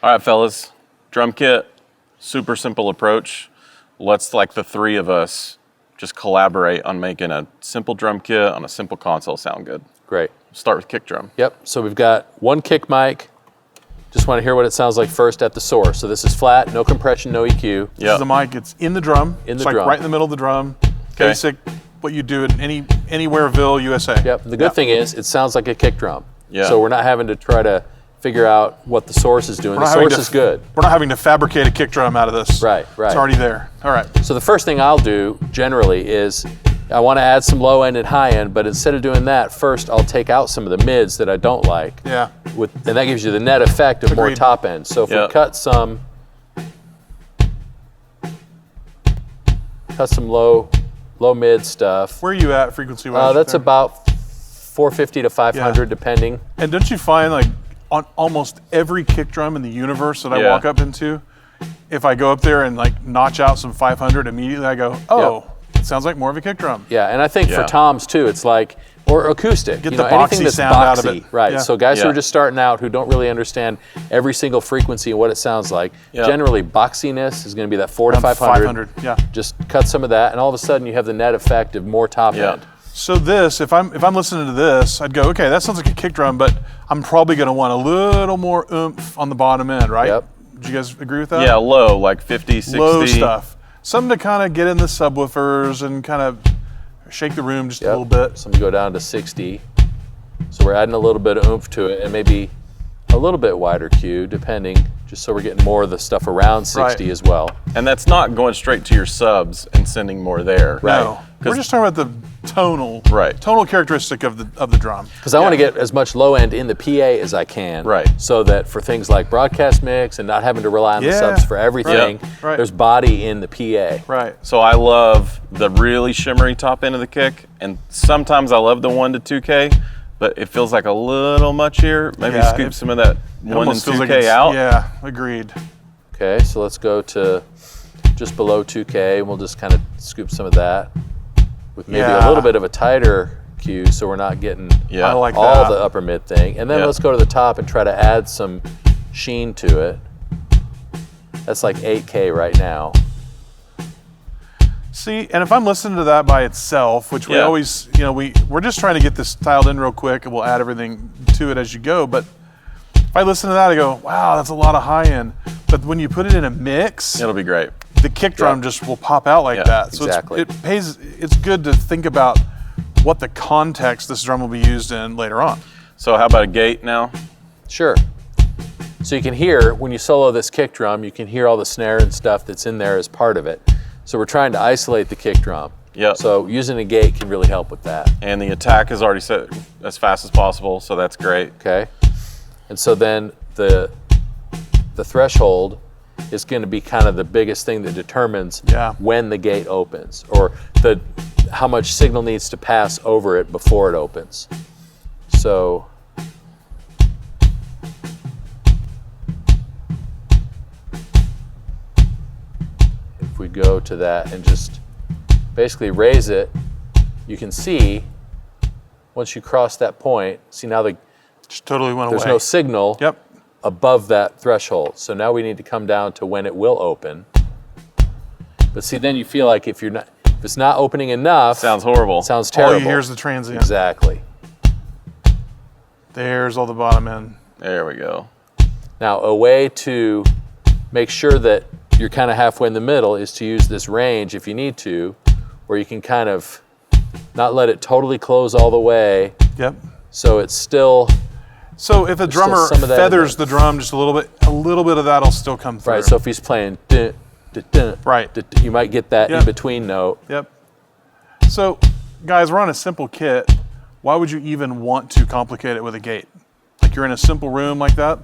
All right, fellas, drum kit, super simple approach. Let's, like the three of us, just collaborate on making a simple drum kit on a simple console sound good. Great. Start with kick drum. Yep, so we've got one kick mic. Just want to hear what it sounds like first at the source. So this is flat, no compression, no EQ. This is the mic, it's in the drum. In the it's drum. like right in the middle of the drum. Okay. Basic, what you do in anywhereville, USA. Yep, the good thing is it sounds like a kick drum. Yeah. So we're not having to try to figure out what the source is doing. The source is good. We're not having to fabricate a kick drum out of this. Right, right. It's already there. All right. So the first thing I'll do generally is I want to add some low end and high end, but instead of doing that, first I'll take out some of the mids that I don't like. Yeah. And that gives you the net effect of more Agreed. top end. So if we Yep. cut some low mid stuff. Where are you at frequency-wise? That's there? about 450 to 500 Yeah. depending. And don't you find, like, on almost every kick drum in the universe that I Yeah. walk up into, if I go up there and, like, notch out some 500, immediately I go, oh, it sounds like more of a kick drum. Yeah, and I think for Yeah. toms too, it's like, or acoustic. Get you the know, anything boxy that's sound boxy, out of it. right? Yeah. So guys who Yeah. are just starting out, who don't really understand every single frequency and what it sounds like, Yeah. generally boxiness is going to be that 4 to 500. Yeah. Just cut some of that, and all of a sudden you have the net effect of more top Yeah. end. So this, if I'm listening to this, I'd go, okay, that sounds like a kick drum, but I'm probably going to want a little more oomph on the bottom end, right? Yep. Do you guys agree with that? Yeah, low, like 50, 60. Low stuff. Something to kind of get in the subwoofers and kind of shake the room just a little bit. So we go down to 60. So we're adding a little bit of oomph to it, and maybe a little bit wider Q, depending, just so we're getting more of the stuff around 60 Right. as well. And that's not going straight to your subs and sending more there. No, we're 'Cause- just talking about the tonal characteristic of the drum. Because I want to get as much low end in the PA as I can. Right. So that for things like broadcast mix and not having to rely on the Yeah, subs for everything, right. there's body in the PA. Right. So I love the really shimmery top end of the kick, and sometimes I love the 1 to 2K, but it feels like a little much here. Maybe Yeah, scoop it- some of that It 1 and almost feels 2K like it's, out. Yeah, agreed. Okay, so let's go to just below 2K, and we'll just kind of scoop some of that with maybe a Yeah. little bit of a tighter Q, so we're not getting Yeah. I like all that. the upper mid thing. And then Yeah. let's go to the top and try to add some sheen to it. That's like 8K right now. See, and if I'm listening to that by itself, which we Yeah. always, we're just trying to get this tiled in real quick, and we'll add everything to it as you go. But if I listen to that, I go, wow, that's a lot of high end. But when you put it in a mix, It'll be great. the kick drum Yeah. just will pop out like Yeah, that. So exactly. it's good to think about what the context this drum will be used in later on. So how about a gate now? Sure. So you can hear, when you solo this kick drum, you can hear all the snare and stuff that's in there as part of it. So we're trying to isolate the kick drum. Yep. So using a gate can really help with that, And the attack is already set as fast as possible, so that's great. okay? And so then the threshold is going to be kind of the biggest thing that determines Yeah. when the gate opens, or how much signal needs to pass over it before it opens. So if we go to that and just basically raise it, you can see once you cross that point, see now Just totally went there's away. no signal Yep. above that threshold. So now we need to come down to when it will open. But see, then you feel like if it's not opening enough, Sounds horrible. it sounds All terrible. you hear is the transient. Exactly. There's all the bottom end. There we go. Now, a way to make sure that you're kind of halfway in the middle is to use this range if you need to, where you can kind of not let it totally close all the way, Yep. so it's still So if a drummer some of that in feathers there. the drum just a little bit of that'll still come through. right. So if he's playing, dun, dun, dun, Right. dun, dun, you might get that Yep. in between note. Yep. So, guys, we're on a simple kit. Why would you even want to complicate it with a gate? Like you're in a simple room like that.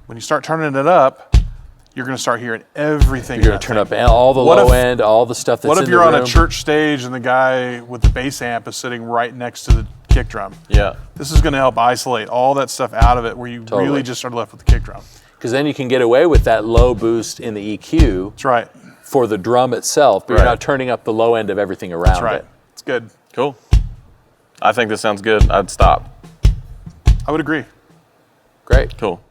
When you start turning it up, you're going to start hearing everything. You're going to turn up all the What low if- end, all the stuff that's What in if the you're on room. a church stage and the guy with the bass amp is sitting right next to the kick drum? Yeah. This is going to help isolate all that stuff out of it, where you Totally. really just are left with the kick drum. Because then you can get away with that low boost in the EQ That's right. for the drum itself, but Right. you're not turning up the low end of everything around That's right. it. It's good. Cool. I think this sounds good. I'd stop. I would agree. Great. Cool.